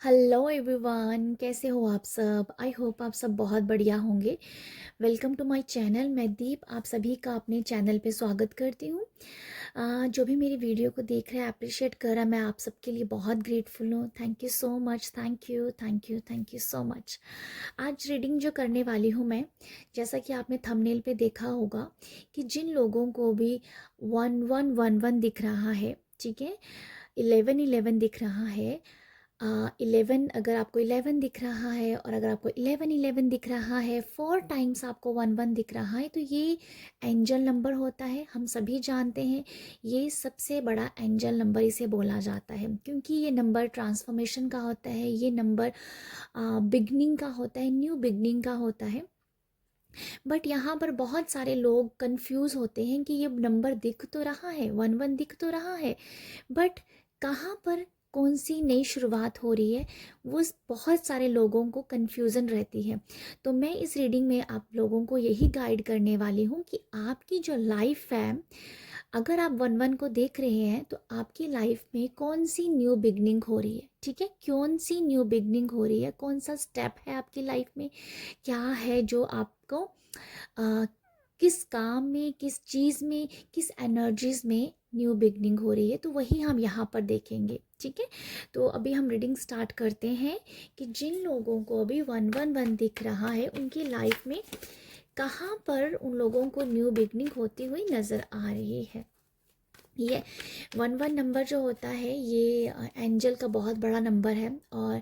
Hello everyone, कैसे हो आप सब। आई होप आप सब बहुत बढ़िया होंगे। Welcome to my channel. मैं दीप आप सभी का अपने चैनल पे स्वागत करती हूँ। जो भी मेरी वीडियो को देख रहे हैं, अप्रिशिएट कर रहा है, मैं आप सबके लिए बहुत ग्रेटफुल हूँ। Thank you so much. Thank you thank you thank you so much. आज रीडिंग जो करने वाली हूँ मैं, जैसा कि आपने थंबनेल पे देखा होगा कि जिन लोगों को भी 1111 दिख रहा है, ठीक है, 1111 दिख रहा है, 11, अगर आपको 11 दिख रहा है और अगर आपको 1111 दिख रहा है, 4 टाइम्स आपको 11 दिख रहा है, तो ये एंजल नंबर होता है। हम सभी जानते हैं ये सबसे बड़ा एंजल नंबर इसे बोला जाता है, क्योंकि ये नंबर ट्रांसफॉर्मेशन का होता है, ये नंबर बिगनिंग का होता है, न्यू बिगनिंग का होता है। बट यहाँ पर बहुत सारे लोग कंफ्यूज होते हैं कि ये नंबर दिख तो रहा है, 11 दिख तो रहा है, बट कहाँ पर कौन सी नई शुरुआत हो रही है, वो बहुत सारे लोगों को कन्फ्यूज़न रहती है। तो मैं इस रीडिंग में आप लोगों को यही गाइड करने वाली हूँ कि आपकी जो लाइफ है, अगर आप 11 को देख रहे हैं तो आपकी लाइफ में कौन सी न्यू बिगनिंग हो रही है, ठीक है, कौन सी न्यू बिगनिंग हो रही है, कौन सा स्टेप है आपकी लाइफ में, क्या है जो आपको अ, किस काम में, किस चीज़ में, किस एनर्जीज में न्यू बिगनिंग हो रही है, तो वही हम यहाँ पर देखेंगे, ठीक है। तो अभी हम रीडिंग स्टार्ट करते हैं कि जिन लोगों को अभी 111 दिख रहा है, उनकी लाइफ में कहाँ पर उन लोगों को न्यू बिगनिंग होती हुई नज़र आ रही है। ये 11 नंबर जो होता है, ये एंजल का बहुत बड़ा नंबर है और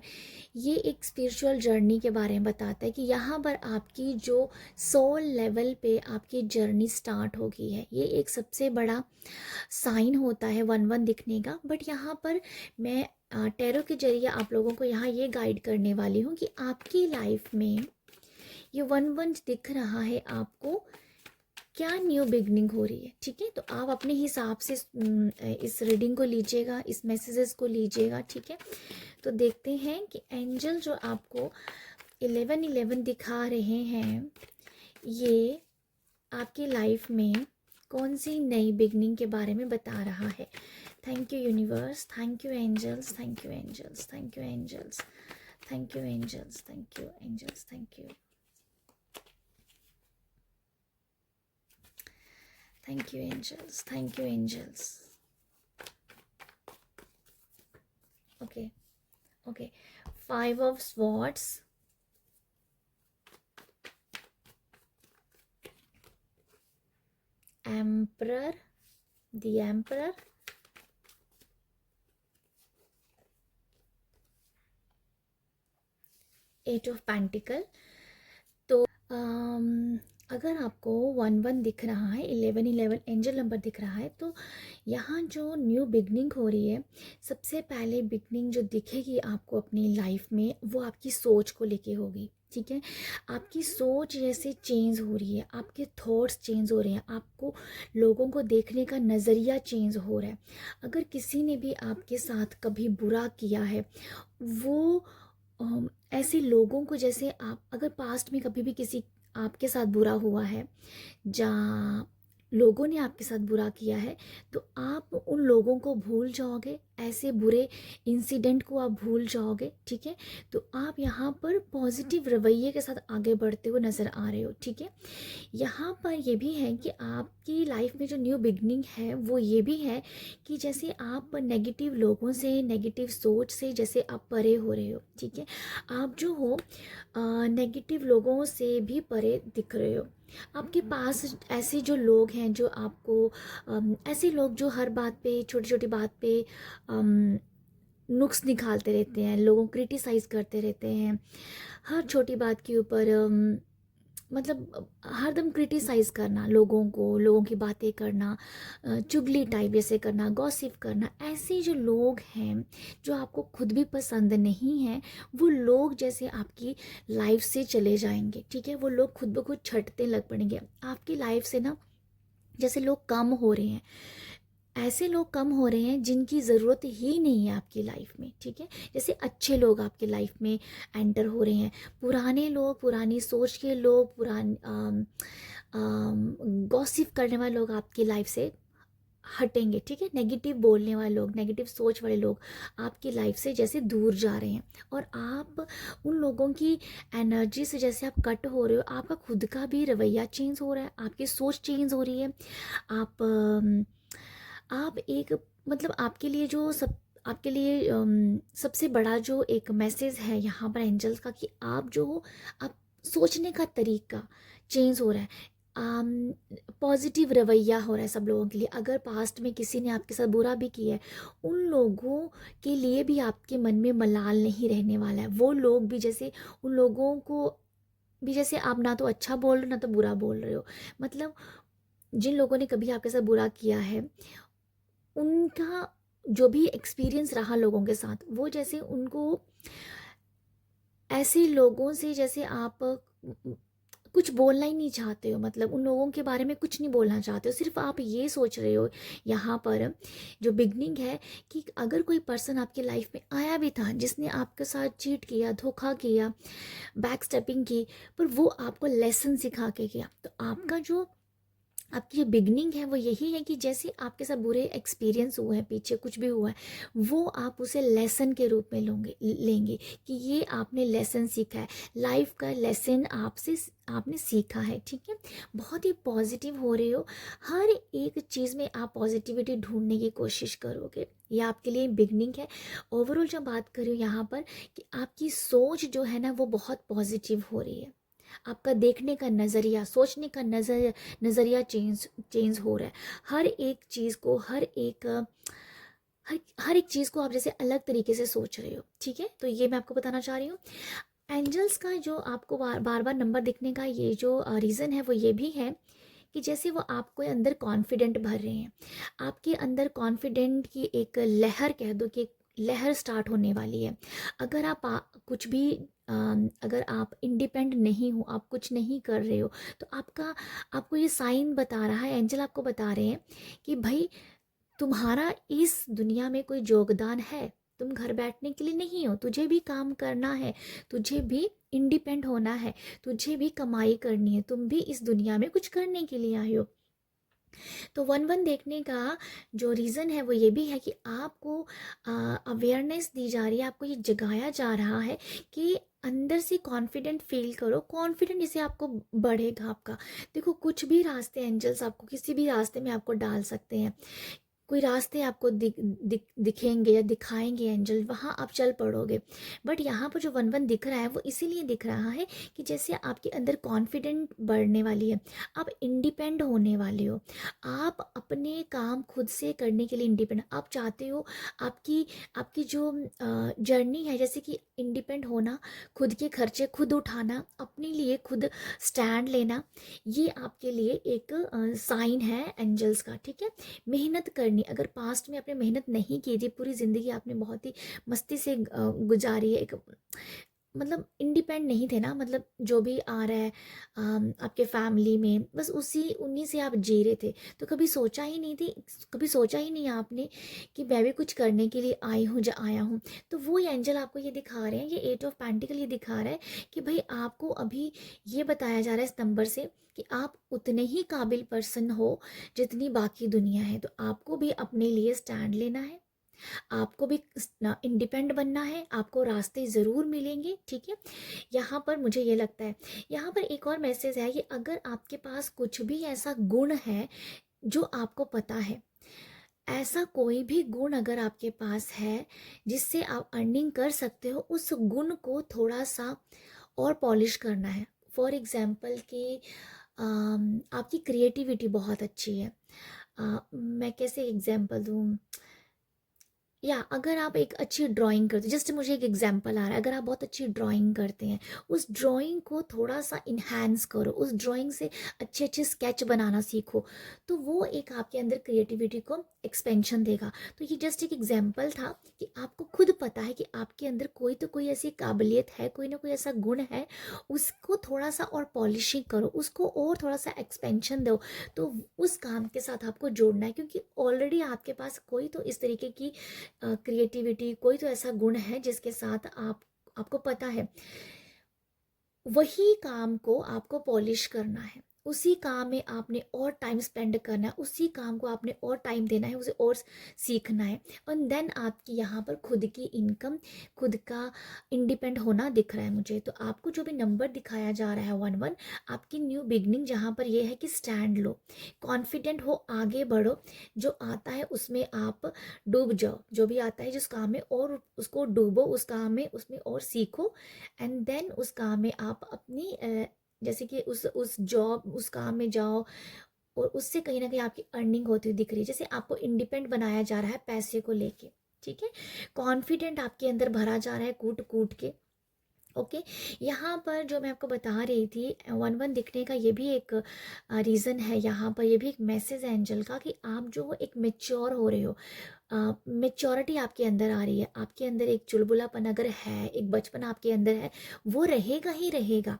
ये एक स्पिरिचुअल जर्नी के बारे में बताता है कि यहाँ पर आपकी जो सोल लेवल पे आपकी जर्नी स्टार्ट हो गई है। ये एक सबसे बड़ा साइन होता है 11 दिखने का। बट यहाँ पर मैं टैरो के जरिए आप लोगों को यहाँ ये गाइड करने वाली हूँ कि आपकी लाइफ में ये 11 दिख रहा है आपको, क्या न्यू बिगनिंग हो रही है, ठीक है। तो आप अपने हिसाब से इस रीडिंग को लीजिएगा, इस मैसेजेस को लीजिएगा, ठीक है। तो देखते हैं कि एंजल जो आपको 1111 दिखा रहे हैं, ये आपकी लाइफ में कौन सी नई बिगनिंग के बारे में बता रहा है। Thank you universe, thank you angels, thank you angels, thank you angels, thank you angels, thank you angels, thank you, thank you angels, thank you angels. Okay okay, 5 of Swords, Emperor, the Emperor, Eight of Pentacle। तो अगर आपको 11 दिख रहा है, 1111 angel number दिख रहा है, तो यहाँ जो न्यू बिगनिंग हो रही है, सबसे पहले बिगनिंग जो दिखेगी आपको अपनी लाइफ में, वो आपकी सोच को लेके होगी, ठीक है। आपकी सोच जैसे चेंज हो रही है, आपके थॉट्स चेंज हो रहे हैं, आपको लोगों को देखने का नज़रिया चेंज हो रहा है। अगर किसी ने भी आपके साथ कभी बुरा किया है, वो ऐसे लोगों को, जैसे आप अगर पास्ट में कभी भी किसी आपके साथ बुरा हुआ है, जहाँ लोगों ने आपके साथ बुरा किया है, तो आप उन लोगों को भूल जाओगे, ऐसे बुरे इंसिडेंट को आप भूल जाओगे, ठीक है। तो आप यहाँ पर पॉजिटिव रवैये के साथ आगे बढ़ते हुए नज़र आ रहे हो, ठीक है। यहाँ पर ये भी है कि आपकी लाइफ में जो न्यू बिगनिंग है, वो ये भी है कि जैसे आप नेगेटिव लोगों से, नेगेटिव सोच से जैसे आप परे हो रहे हो, ठीक है। आप जो हो नेगेटिव लोगों से भी परे दिख रहे हो। आपके पास ऐसे जो लोग हैं जो आपको ऐसे लोग जो हर बात पे, छोटी छोटी बात पे नुक्स निकालते रहते हैं, लोगों को क्रिटिसाइज़ करते रहते हैं, हर छोटी बात के ऊपर मतलब हरदम क्रिटिसाइज़ करना लोगों को, लोगों की बातें करना, चुगली टाइप जैसे करना, गॉसिप करना। ऐसे जो लोग हैं जो आपको खुद भी पसंद नहीं हैं, वो लोग जैसे आपकी लाइफ से चले जाएंगे, ठीक है। वो लोग खुद ब खुद छटते लग पड़ेंगे आपकी लाइफ से ना, जैसे लोग कम हो रहे हैं, ऐसे लोग कम हो रहे हैं जिनकी ज़रूरत ही नहीं है आपकी लाइफ में, ठीक है। जैसे अच्छे लोग आपकी लाइफ में एंटर हो रहे हैं, पुराने लोग, पुरानी सोच के लोग, पुराने गॉसिप करने वाले लोग आपकी लाइफ से हटेंगे, ठीक है। नेगेटिव बोलने वाले लोग, नेगेटिव सोच वाले लोग आपकी लाइफ से जैसे दूर जा रहे हैं, और आप उन लोगों की एनर्जी से जैसे आप कट हो रहे हो, आपका खुद का भी रवैया चेंज हो रहा है, आपकी सोच चेंज हो रही है। आप एक मतलब आपके लिए जो सब आपके लिए सबसे बड़ा जो एक मैसेज है यहाँ पर एंजल्स का, कि आप जो हो, आप सोचने का तरीका चेंज हो रहा है। पॉजिटिव रवैया हो रहा है सब लोगों के लिए। अगर पास्ट में किसी ने आपके साथ बुरा भी किया है, उन लोगों के लिए भी आपके मन में मलाल नहीं रहने वाला है। वो लोग भी जैसे उन लोगों को भी जैसे आप ना तो अच्छा बोल रहे हो ना तो बुरा बोल रहे हो। मतलब जिन लोगों ने कभी आपके साथ बुरा किया है, उनका जो भी एक्सपीरियंस रहा लोगों के साथ, वो जैसे उनको ऐसे लोगों से जैसे आप कुछ बोलना ही नहीं चाहते हो, मतलब उन लोगों के बारे में कुछ नहीं बोलना चाहते हो। सिर्फ आप ये सोच रहे हो यहाँ पर जो बिगनिंग है, कि अगर कोई पर्सन आपकी लाइफ में आया भी था जिसने आपके साथ चीट किया, धोखा किया, बैक स्टेपिंग की, पर वो आपको लेसन सिखा के गया, तो आपका जो आपकी जो बिगनिंग है वो यही है कि जैसे आपके साथ बुरे एक्सपीरियंस हुए हैं, पीछे कुछ भी हुआ है, वो आप उसे लेसन के रूप में लेंगे कि ये आपने लेसन सीखा है, लाइफ का लेसन आपने सीखा है, ठीक है। बहुत ही पॉजिटिव हो रहे हो, हर एक चीज़ में आप पॉजिटिविटी ढूंढने की कोशिश करोगे। ये आपके लिए बिगनिंग है। ओवरऑल जब बात करूँ यहाँ पर, कि आपकी सोच जो है ना वो बहुत पॉजिटिव हो रही है। आपका देखने का नज़रिया, सोचने का नज़रिया चेंज हो रहा है। हर एक चीज़ को, हर एक चीज़ को आप जैसे अलग तरीके से सोच रहे हो, ठीक है। तो ये मैं आपको बताना चाह रही हूँ। एंजल्स का जो आपको बार बार नंबर दिखने का ये जो रीज़न है, वो ये भी है कि जैसे वो आपको अंदर कॉन्फिडेंट भर रहे हैं। आपके अंदर कॉन्फिडेंट की एक लहर, कह दो कि एक लहर स्टार्ट होने वाली है। अगर आप कुछ भी अगर आप इंडिपेंडेंट नहीं हो, आप कुछ नहीं कर रहे हो, तो आपको ये साइन बता रहा है, एंजल आपको बता रहे हैं कि भाई तुम्हारा इस दुनिया में कोई योगदान है। तुम घर बैठने के लिए नहीं हो, तुझे भी काम करना है, तुझे भी इंडिपेंडेंट होना है, तुझे भी कमाई करनी है, तुम भी इस दुनिया में कुछ करने के लिए आए हो। तो वन वन देखने का जो रीज़न है वो ये भी है कि आपको अवेयरनेस दी जा रही है, आपको ये जगाया जा रहा है कि अंदर से कॉन्फिडेंट फील करो। कॉन्फिडेंट इसे आपको बढ़ेगा आपका। देखो, कुछ भी रास्ते एंजल्स आपको किसी भी रास्ते में आपको डाल सकते हैं। कोई रास्ते आपको दिखेंगे या दिखाएंगे एंजल, वहाँ आप चल पड़ोगे। बट यहाँ पर जो वन वन दिख रहा है वो इसीलिए दिख रहा है कि जैसे आपके अंदर कॉन्फिडेंट बढ़ने वाली है, आप इंडिपेंड होने वाले हो, आप अपने काम खुद से करने के लिए इंडिपेंड आप चाहते हो। आपकी आपकी जो जर्नी है, जैसे कि इंडिपेंड होना, खुद के खर्चे खुद उठाना, अपने लिए खुद स्टैंड लेना, ये आपके लिए एक साइन है एंजल्स का, ठीक है। मेहनत करनी, अगर पास्ट में आपने मेहनत नहीं की थी, पूरी ज़िंदगी आपने बहुत ही मस्ती से गुजारी है, एक मतलब इंडिपेंडेंट नहीं थे ना, मतलब जो भी आ रहा है आपके फैमिली में, बस उसी उन्हीं से आप जी रहे थे। तो कभी सोचा ही नहीं आपने कि मैं भी कुछ करने के लिए आया हूँ। तो वो एंजल आपको ये दिखा रहे हैं, ये 8 ऑफ पेंटिकल ये दिखा रहा है कि भाई आपको अभी ये बताया जा रहा है इस नंबर से कि आप उतने ही काबिल पर्सन हो जितनी बाकी दुनिया है। तो आपको भी अपने लिए स्टैंड लेना है, आपको भी इंडिपेंडेंट बनना है, आपको रास्ते ज़रूर मिलेंगे, ठीक है। यहाँ पर मुझे ये लगता है, यहाँ पर एक और मैसेज है कि अगर आपके पास कुछ भी ऐसा गुण है जो आपको पता है, ऐसा कोई भी गुण अगर आपके पास है जिससे आप अर्निंग कर सकते हो, उस गुण को थोड़ा सा और पॉलिश करना है। फॉर एग्जाम्पल कि आपकी क्रिएटिविटी बहुत अच्छी है। मैं कैसे एग्जाम्पल दूँ, या अगर आप एक अच्छी ड्राइंग करते, जस्ट मुझे एक एग्जांपल आ रहा है, अगर आप बहुत अच्छी ड्राइंग करते हैं, उस ड्राइंग को थोड़ा सा इन्हांस करो, उस ड्राइंग से अच्छे अच्छे स्केच बनाना सीखो, तो वो एक आपके अंदर क्रिएटिविटी को एक्सपेंशन देगा। तो ये जस्ट एक एग्जांपल था कि आपको खुद पता है कि आपके अंदर कोई तो कोई ऐसी काबिलियत है, कोई ना कोई ऐसा गुण है, उसको थोड़ा सा और पॉलिशिंग करो, उसको और थोड़ा सा एक्सपेंशन दो। तो उस काम के साथ आपको जोड़ना है, क्योंकि ऑलरेडी आपके पास कोई तो इस तरीके की क्रिएटिविटी, कोई तो ऐसा गुण है जिसके साथ आपको पता है, वही काम को आपको पॉलिश करना है। उसी काम में आपने और टाइम स्पेंड करना है, उसी काम को आपने और टाइम देना है, उसे और सीखना है। और देन आपकी यहाँ पर खुद की इनकम, खुद का इंडिपेंड होना दिख रहा है मुझे। तो आपको जो भी नंबर दिखाया जा रहा है 11, आपकी न्यू बिगनिंग जहाँ पर ये है कि स्टैंड लो, कॉन्फिडेंट हो, आगे बढ़ो, जो आता है उसमें आप डूब जाओ, जो भी आता है जिस काम में, और उसको डूबो, उस काम में, उसमें और सीखो। एंड देन उस काम में आप अपनी जैसे कि उस जॉब, उस काम में जाओ, और उससे कहीं ना कहीं आपकी अर्निंग होती हुई दिख रही है, जैसे आपको इंडिपेंडेंट बनाया जा रहा है पैसे को लेके। ठीक है, कॉन्फिडेंट आपके अंदर भरा जा रहा है कूट कूट के। ओके, यहाँ पर जो मैं आपको बता रही थी 11 दिखने का ये भी एक रीज़न है, यहाँ पर ये भी एक मैसेज है एंजल का कि आप जो हो एक मेच्योर हो रहे हो, मेच्योरिटी आपके अंदर आ रही है। आपके अंदर एक चुलबुलापन अगर है, एक बचपन आपके अंदर है, वो रहेगा ही रहेगा,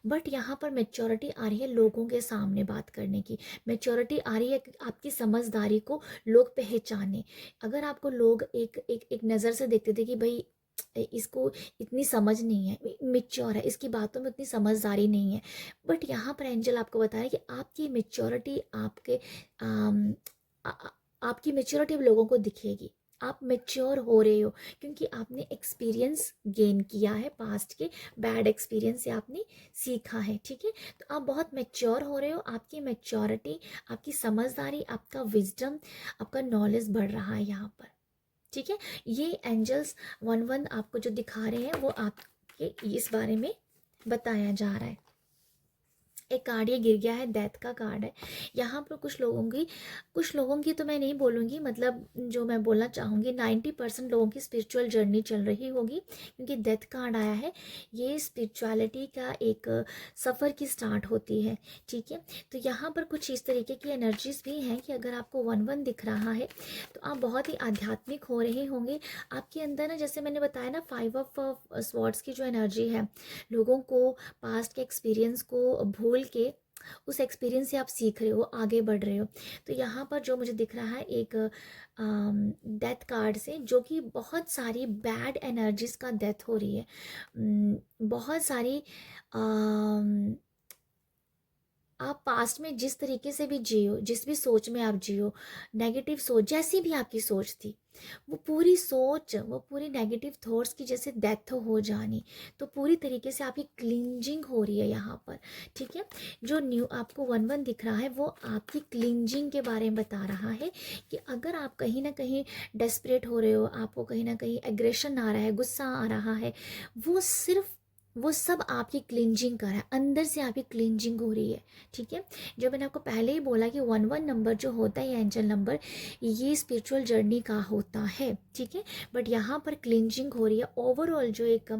बट यहाँ पर मेच्योरिटी आ रही है लोगों के सामने बात करने की, मेच्योरिटी आ रही है कि आपकी समझदारी को लोग पहचाने। अगर आपको लोग एक एक एक नज़र से देखते थे कि भाई इसको इतनी समझ नहीं है, मेच्योर है, इसकी बातों में उतनी समझदारी नहीं है, बट यहाँ पर एंजल आपको बता रहा है कि आपकी मेच्योरिटी, आपके आम, आ, आ- आपकी मेच्योरिटी अब लोगों को दिखेगी। आप मेच्योर हो रहे हो क्योंकि आपने एक्सपीरियंस गेन किया है, पास्ट के बैड एक्सपीरियंस से आपने सीखा है। ठीक है, तो आप बहुत मेच्योर हो रहे हो, आपकी मेच्योरिटी, आपकी समझदारी, आपका विजडम, आपका नॉलेज बढ़ रहा है यहाँ पर। ठीक है, ये एंजल्स 11 आपको जो दिखा रहे हैं वो आपके इस बारे में बताया जा रहा है। एक कार्ड ये गिर गया है, डेथ का कार्ड है। यहाँ पर कुछ लोगों की तो मैं नहीं बोलूँगी, मतलब जो मैं बोलना चाहूँगी 90% लोगों की स्पिरिचुअल जर्नी चल रही होगी, क्योंकि डेथ कार्ड आया है। ये स्पिरिचुअलिटी का एक सफ़र की स्टार्ट होती है। ठीक है, तो यहाँ पर कुछ इस तरीके की एनर्जीज भी हैं कि अगर आपको 11 दिख रहा है तो आप बहुत ही आध्यात्मिक हो रहे होंगे। आपके अंदर ना, जैसे मैंने बताया ना, 5 ऑफ स्वॉर्ड्स की जो एनर्जी है, लोगों को पास्ट के एक्सपीरियंस को भूल के उस एक्सपीरियंस से आप सीख रहे हो, आगे बढ़ रहे हो। तो यहाँ पर जो मुझे दिख रहा है एक डेथ कार्ड से, जो कि बहुत सारी बैड एनर्जीज का डेथ हो रही है। बहुत सारी आप पास्ट में जिस तरीके से भी जियो, जिस भी सोच में आप जियो, नेगेटिव सोच, जैसी भी आपकी सोच थी, वो पूरी सोच, वो पूरी नेगेटिव थॉट्स की जैसे डेथ हो जानी, तो पूरी तरीके से आपकी क्लिंजिंग हो रही है यहाँ पर। ठीक है, जो न्यू आपको 11 दिख रहा है वो आपकी क्लिंजिंग के बारे में बता रहा है कि अगर आप कहीं ना कहीं डेस्परेट हो रहे हो, आपको कहीं ना कहीं एग्रेशन आ रहा है, गुस्सा आ रहा है, वो सिर्फ, वो सब आपकी क्लिंजिंग कर रहा है, अंदर से आपकी क्लिंजिंग हो रही है। ठीक है, जो मैंने आपको पहले ही बोला कि 11 नंबर जो होता है, एंजल नंबर, ये स्पिरिचुअल जर्नी का होता है। ठीक है, बट यहाँ पर क्लिंजिंग हो रही है। ओवरऑल जो एक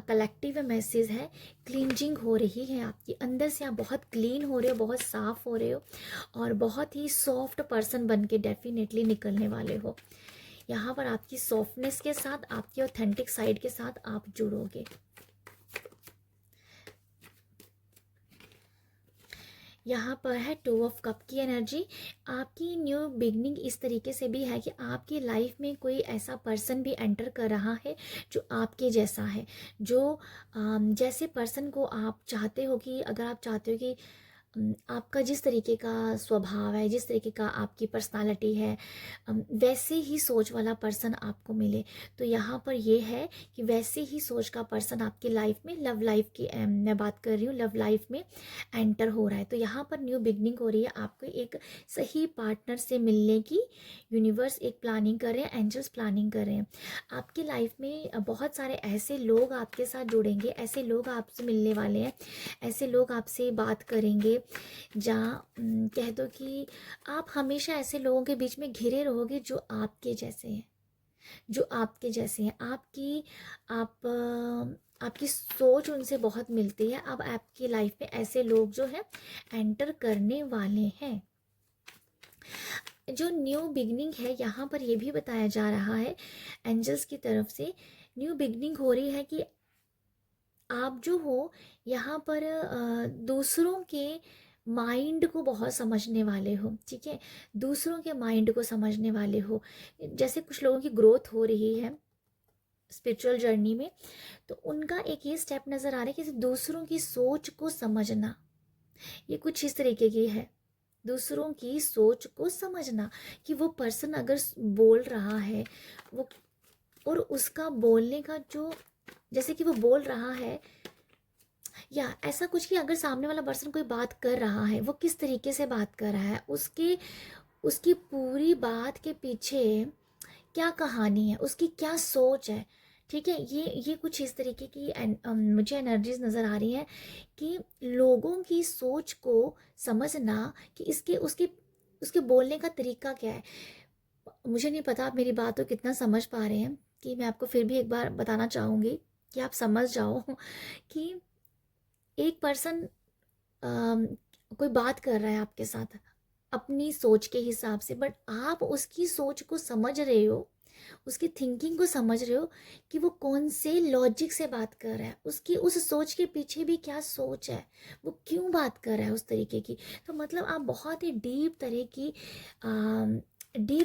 कलेक्टिव मैसेज है, क्लिंजिंग हो रही है आपकी अंदर से, आप बहुत क्लीन हो रहे हो, बहुत साफ हो रहे हो, और बहुत ही सॉफ्ट पर्सन बन के डेफिनेटली निकलने वाले हो। यहाँ पर आपकी सॉफ्टनेस के साथ, आपकी ऑथेंटिक साइड के साथ आप जुड़ोगे। यहाँ पर है 2 ऑफ कप की एनर्जी। आपकी न्यू बिगनिंग इस तरीके से भी है कि आपकी लाइफ में कोई ऐसा पर्सन भी एंटर कर रहा है जो आपके जैसा है, जो जैसे पर्सन को आप चाहते हो, कि अगर आप चाहते हो कि आपका जिस तरीके का स्वभाव है, जिस तरीके का आपकी पर्सनालिटी है, वैसे ही सोच वाला पर्सन आपको मिले। तो यहाँ पर ये है कि वैसे ही सोच का पर्सन आपकी लाइफ में, लव लाइफ की मैं बात कर रही हूँ, लव लाइफ में एंटर हो रहा है। तो यहाँ पर न्यू बिगनिंग हो रही है, आपको एक सही पार्टनर से मिलने की यूनिवर्स एक प्लानिंग कर रहे हैं, एंजल्स प्लानिंग कर रहे हैं। आपकी लाइफ में बहुत सारे ऐसे लोग आपके साथ जुड़ेंगे, ऐसे लोग आपसे मिलने वाले हैं, ऐसे लोग आपसे बात करेंगे, जहाँ कह दो कि आप हमेशा ऐसे लोगों के बीच में घिरे रहोगे जो आपके जैसे हैं, जो आपके जैसे हैं, आपकी सोच उनसे बहुत मिलती है। अब आपकी लाइफ में ऐसे लोग जो हैं एंटर करने वाले हैं। जो न्यू बिगनिंग है यहाँ पर यह भी बताया जा रहा है एंजल्स की तरफ से, न्यू बिगनिंग हो रही है कि आप जो हो यहाँ पर दूसरों के माइंड को बहुत समझने वाले हो। ठीक है, दूसरों के माइंड को समझने वाले हो। जैसे कुछ लोगों की ग्रोथ हो रही है स्पिरिचुअल जर्नी में, तो उनका एक ये स्टेप नज़र आ रहा है कि दूसरों की सोच को समझना, ये कुछ इस तरीके की है। दूसरों की सोच को समझना कि वो पर्सन अगर बोल रहा है वो, और उसका बोलने का जो, जैसे कि वो बोल रहा है या ऐसा कुछ कि अगर सामने वाला पर्सन कोई बात कर रहा है, वो किस तरीके से बात कर रहा है, उसके उसकी पूरी बात के पीछे क्या कहानी है, उसकी क्या सोच है। ठीक है, ये कुछ इस तरीके की मुझे एनर्जीज नज़र आ रही है कि लोगों की सोच को समझना कि इसके उसके उसके बोलने का तरीका क्या है। मुझे नहीं पता आप मेरी बात को कितना समझ पा रहे हैं, कि मैं आपको फिर भी एक बार बताना चाहूँगी कि आप समझ जाओ कि एक पर्सन कोई बात कर रहा है आपके साथ अपनी सोच के हिसाब से, बट आप उसकी सोच को समझ रहे हो, उसकी थिंकिंग को समझ रहे हो कि वो कौन से लॉजिक से बात कर रहा है, उसकी उस सोच के पीछे भी क्या सोच है, वो क्यों बात कर रहा है उस तरीके की। तो मतलब आप बहुत ही डीप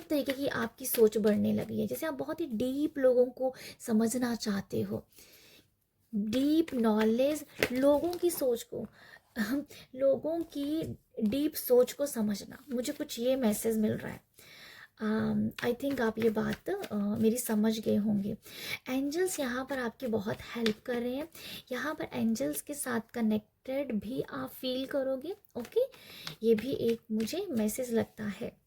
तरीके की आपकी सोच बढ़ने लगी है, जैसे आप बहुत ही डीप लोगों को समझना चाहते हो, डीप नॉलेज, लोगों की सोच को लोगों की डीप सोच को समझना, मुझे कुछ ये मैसेज मिल रहा है। आई थिंक आप ये बात मेरी समझ गए होंगे। एंजल्स यहाँ पर आपकी बहुत हेल्प कर रहे हैं, यहाँ पर एंजल्स के साथ कनेक्टेड भी आप फील करोगे। ओके, ये भी एक मुझे मैसेज लगता है।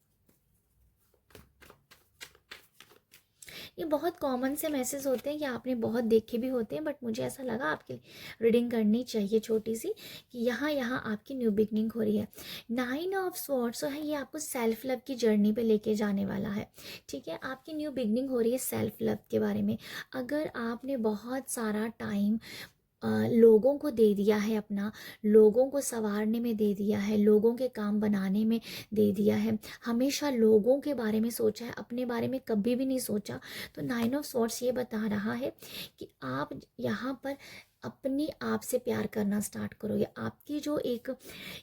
ये बहुत कॉमन से मैसेज होते हैं, ये आपने बहुत देखे भी होते हैं, बट मुझे ऐसा लगा आपके लिए रीडिंग करनी चाहिए छोटी सी, कि यहाँ यहाँ आपकी न्यू बिगनिंग हो रही है। 9 ऑफ स्वॉर्ड्स है, ये आपको सेल्फ लव की जर्नी पे लेके जाने वाला है। ठीक है, आपकी न्यू बिगनिंग हो रही है सेल्फ लव के बारे में। अगर आपने बहुत सारा टाइम लोगों को दे दिया है, अपना लोगों को संवारने में दे दिया है, लोगों के काम बनाने में दे दिया है, हमेशा लोगों के बारे में सोचा है, अपने बारे में कभी भी नहीं सोचा, तो 9 ऑफ स्वॉर्ड्स ये बता रहा है कि आप यहाँ पर अपने आप से प्यार करना स्टार्ट करोगे। आपकी जो एक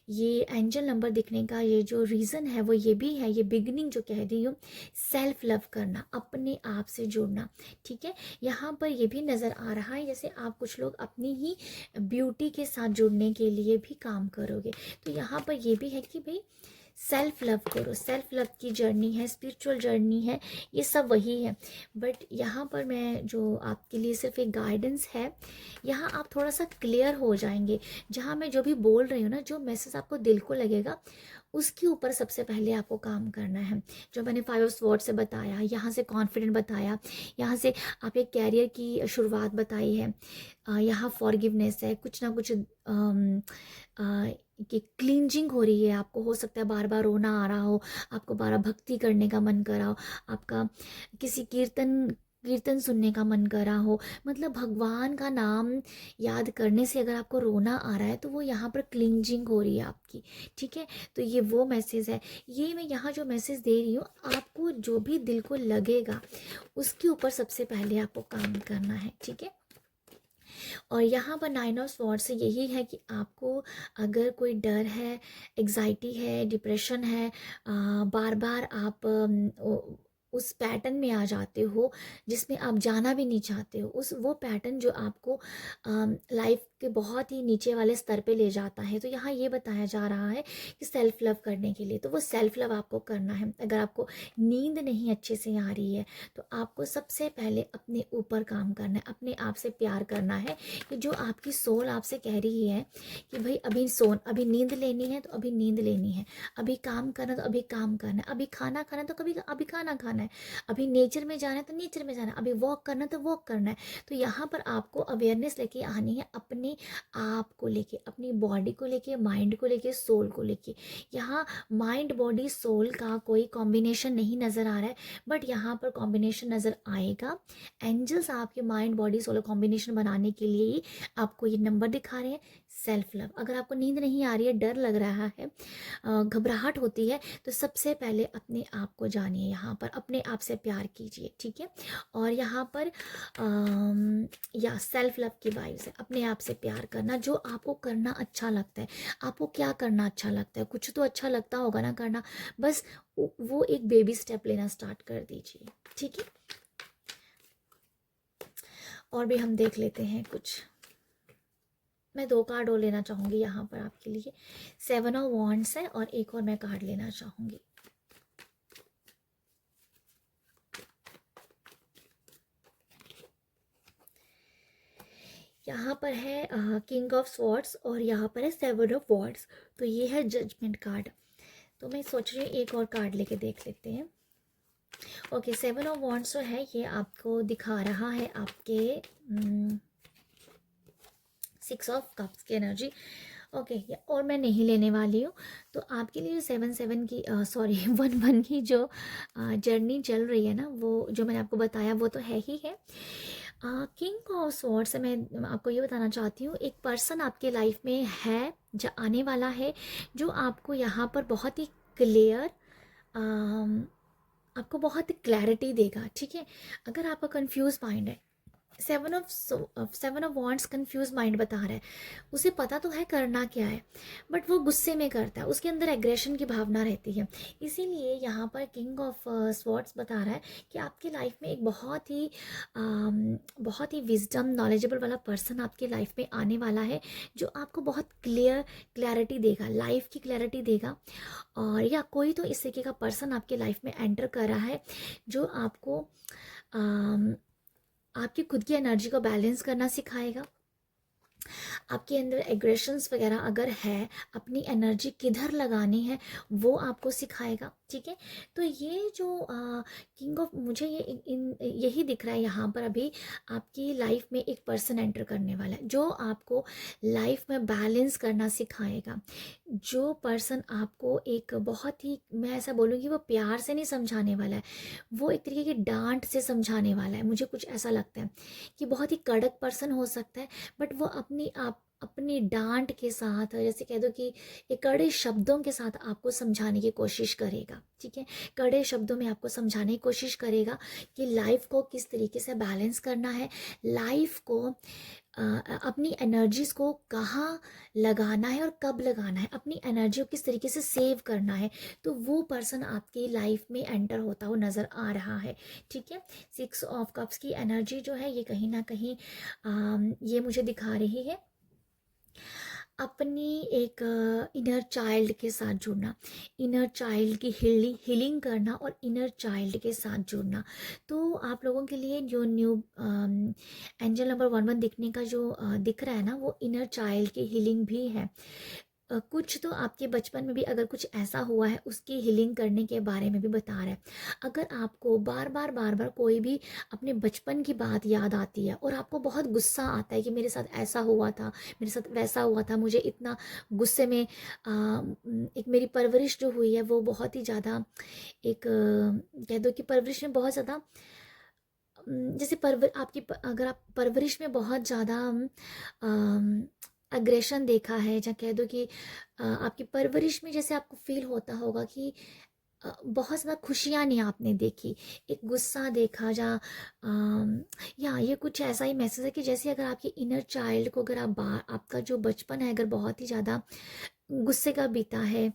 ये एंजल नंबर दिखने का ये जो रीज़न है वो ये भी है, ये बिगनिंग जो कह रही हूँ, सेल्फ लव करना, अपने आप से जुड़ना। ठीक है, यहाँ पर ये भी नज़र आ रहा है जैसे आप कुछ लोग अपनी ही ब्यूटी के साथ जुड़ने के लिए भी काम करोगे। तो यहाँ पर ये भी है कि भाई सेल्फ लव करो, सेल्फ लव की जर्नी है, स्पिरिचुअल जर्नी है, ये सब वही है। बट यहाँ पर मैं जो आपके लिए सिर्फ एक गाइडेंस है, यहाँ आप थोड़ा सा क्लियर हो जाएंगे। जहाँ मैं जो भी बोल रही हूँ ना, जो मैसेज आपको दिल को लगेगा उसके ऊपर सबसे पहले आपको काम करना है। जो मैंने 5 ऑफ स्वॉर्ड्स से बताया, यहाँ से कॉन्फिडेंट बताया, यहाँ से आप एक कैरियर की शुरुआत बताई है, यहाँ फॉरगिवनेस है, कुछ ना कुछ कि क्लींजिंग हो रही है। आपको हो सकता है बार बार रोना आ रहा हो, आपको बार बार भक्ति करने का मन कर रहा हो, आपका किसी कीर्तन कीर्तन सुनने का मन कर रहा हो, मतलब भगवान का नाम याद करने से अगर आपको रोना आ रहा है तो वो यहाँ पर क्लींजिंग हो रही है आपकी। ठीक है, तो ये वो मैसेज है। ये मैं यहाँ जो मैसेज दे रही हूँ, आपको जो भी दिल को लगेगा उसके ऊपर सबसे पहले आपको काम करना है। ठीक है, और यहाँ पर 9 ऑफ स्वॉर्ड्स से यही है कि आपको अगर कोई डर है, एग्जाइटी है, डिप्रेशन है, बार बार आप उस पैटर्न में आ जाते हो जिसमें आप जाना भी नहीं चाहते हो, उस वो पैटर्न जो आपको लाइफ के बहुत ही नीचे वाले स्तर पे ले जाता है, तो यहाँ ये बताया जा रहा है कि सेल्फ लव करने के लिए, तो वो सेल्फ लव आपको करना है। अगर आपको नींद नहीं अच्छे से आ रही है तो आपको सबसे पहले अपने ऊपर काम करना है, अपने आप से प्यार करना है। कि जो आपकी सोल आपसे कह रही है कि भाई अभी नींद लेनी है तो अभी नींद लेनी है, अभी काम करना तो अभी काम करना है, अभी खाना खाना तो कभी अभी खाना खाना है, अभी नेचर में जाना है तो नेचर में जाना है, अभी वॉक करना तो वॉक करना है। तो यहाँ पर आपको अवेयरनेस लेके आनी है, अपने आप को लेके, अपनी बॉडी को लेके, माइंड को लेके, सोल को लेके। यहाँ माइंड बॉडी सोल का कोई कॉम्बिनेशन नहीं नज़र आ रहा है, बट यहाँ पर कॉम्बिनेशन नज़र आएगा। एंजल्स आपके माइंड बॉडी सोल कॉम्बिनेशन बनाने के लिए ही आपको ये नंबर दिखा रहे हैं। सेल्फ लव, अगर आपको नींद नहीं आ रही है, डर लग रहा है, घबराहट होती है, तो सबसे पहले अपने आप को जानिए, यहाँ पर अपने आप से प्यार कीजिए। ठीक है, और यहाँ पर या सेल्फ लव की वाइब्स है, अपने आप से प्यार करना, जो आपको करना अच्छा लगता है। आपको क्या करना अच्छा लगता है, कुछ तो अच्छा लगता होगा ना करना, बस वो एक बेबी स्टेप लेना स्टार्ट कर दीजिए। ठीक है, और भी हम देख लेते हैं कुछ। मैं 2 कार्ड और लेना चाहूँगी यहाँ पर आपके लिए। 7 ऑफ वॉन्ड्स है और एक और मैं कार्ड लेना चाहूँगी। यहाँ पर है किंग ऑफ स्वॉर्ड्स और यहाँ पर है 7 ऑफ वॉन्ड्स। तो ये है जजमेंट कार्ड। तो मैं सोच रही हूँ एक और कार्ड लेके देख लेते हैं। ओके, 7 ऑफ वॉन्ड्स जो है ये आपको दिखा रहा है आपके 6 ऑफ कप्स की एनर्जी। ओके, और मैं नहीं लेने वाली हूँ। तो आपके लिए जो 7 की सॉरी 1 की जो जर्नी चल रही है ना, वो जो मैंने आपको बताया वो तो है ही है। किंग ऑफ स्वॉर्ड से मैं आपको ये बताना चाहती हूँ, एक पर्सन आपके लाइफ में है जो आने वाला है, जो आपको यहाँ पर बहुत ही क्लियर, आपको बहुत क्लैरिटी देगा। ठीक है, अगर आपका कंफ्यूज माइंड है, 7 ऑफ वॉन्ड्स कंफ्यूज माइंड बता रहा है, उसे पता तो है करना क्या है, बट वो गुस्से में करता है, उसके अंदर एग्रेशन की भावना रहती है। इसीलिए यहाँ पर किंग ऑफ स्वॉर्ड्स बता रहा है कि आपके लाइफ में एक बहुत ही विजडम नॉलेजेबल वाला पर्सन आपके लाइफ में आने वाला है, जो आपको बहुत क्लैरिटी देगा, लाइफ की क्लैरिटी देगा। और या कोई तो इस तरीके का पर्सन आपके लाइफ में एंटर कर रहा है, जो आपको आपकी खुद की एनर्जी को बैलेंस करना सिखाएगा। आपके अंदर एग्रेशंस वगैरह अगर है, अपनी एनर्जी किधर लगानी है वो आपको सिखाएगा। ठीक है, तो ये जो किंग ऑफ, मुझे यही दिख रहा है यहाँ पर अभी आपकी लाइफ में एक पर्सन एंटर करने वाला है, जो आपको लाइफ में बैलेंस करना सिखाएगा। जो पर्सन आपको एक बहुत ही, मैं ऐसा बोलूँगी, वो प्यार से नहीं समझाने वाला है, वो एक तरीके की डांट से समझाने वाला है। मुझे कुछ ऐसा लगता है कि बहुत ही कड़क पर्सन हो सकता है, बट वो अपनी डांट के साथ, जैसे कह दो कि एक कड़े शब्दों के साथ आपको समझाने की कोशिश करेगा। ठीक है, कड़े शब्दों में आपको समझाने की कोशिश करेगा कि लाइफ को किस तरीके से बैलेंस करना है, लाइफ को अपनी एनर्जीज को कहाँ लगाना है और कब लगाना है, अपनी एनर्जी को किस तरीके से सेव करना है। तो वो पर्सन आपकी लाइफ में एंटर होता हुआ नज़र आ रहा है। ठीक है, 6 ऑफ कप्स की एनर्जी जो है ये कहीं ना कहीं ये मुझे दिखा रही है अपनी एक इनर चाइल्ड के साथ जुड़ना, इनर चाइल्ड की हीलिंग करना और इनर चाइल्ड के साथ जुड़ना। तो आप लोगों के लिए जो न्यू एंजल नंबर 11 दिखने का जो दिख रहा है ना, वो इनर चाइल्ड की हीलिंग भी है। कुछ तो आपके बचपन में भी अगर कुछ ऐसा हुआ है, उसकी हीलिंग करने के बारे में भी बता रहा है। अगर आपको बार बार कोई भी अपने बचपन की बात याद आती है और आपको बहुत गुस्सा आता है कि मेरे साथ ऐसा हुआ था, मेरे साथ वैसा हुआ था, मुझे इतना गुस्से में एक मेरी परवरिश जो हुई है वो बहुत ही ज़्यादा, एक कह दो कि परवरिश में बहुत ज़्यादा, जैसे अगर आप परवरिश में बहुत ज़्यादा अग्रेशन देखा है, या कह दो कि आपकी परवरिश में जैसे आपको फील होता होगा कि बहुत ज़्यादा खुशियाँ नहीं आपने देखी, एक गुस्सा देखा, या ये कुछ ऐसा ही मैसेज है कि जैसे अगर आपके इनर चाइल्ड को, अगर आपका जो बचपन है अगर बहुत ही ज़्यादा गुस्से का बीता है,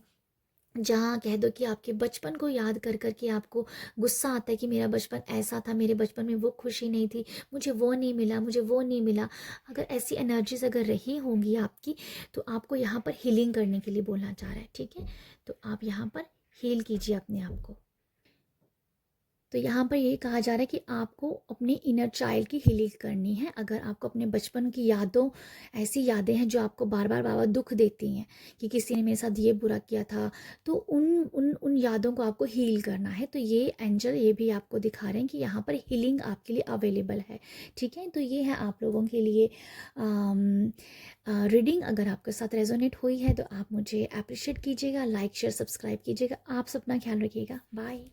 जहाँ कह दो कि आपके बचपन को याद कर कर के आपको गुस्सा आता है कि मेरा बचपन ऐसा था, मेरे बचपन में वो खुशी नहीं थी, मुझे वो नहीं मिला, मुझे वो नहीं मिला। अगर ऐसी एनर्जीज अगर रही होंगी आपकी, तो आपको यहाँ पर हीलिंग करने के लिए बोलना चाह रहा है। ठीक है, तो आप यहाँ पर हील कीजिए अपने आप को। तो यहाँ पर यही कहा जा रहा है कि आपको अपनी इनर चाइल्ड की हीलिंग करनी है। अगर आपको अपने बचपन की यादों, ऐसी यादें हैं जो आपको बार बार दुख देती हैं कि किसी ने मेरे साथ ये बुरा किया था, तो उन उन उन यादों को आपको हील करना है। तो ये एंजल ये भी आपको दिखा रहे हैं कि यहाँ पर हीलिंग आपके लिए अवेलेबल है। ठीक है, तो ये है आप लोगों के लिए रीडिंग। अगर आपके साथ रेजोनेट हुई है तो आप मुझे अप्रिशिएट कीजिएगा, लाइक शेयर सब्सक्राइब कीजिएगा। आप सब अपना ख्याल रखिएगा। बाय।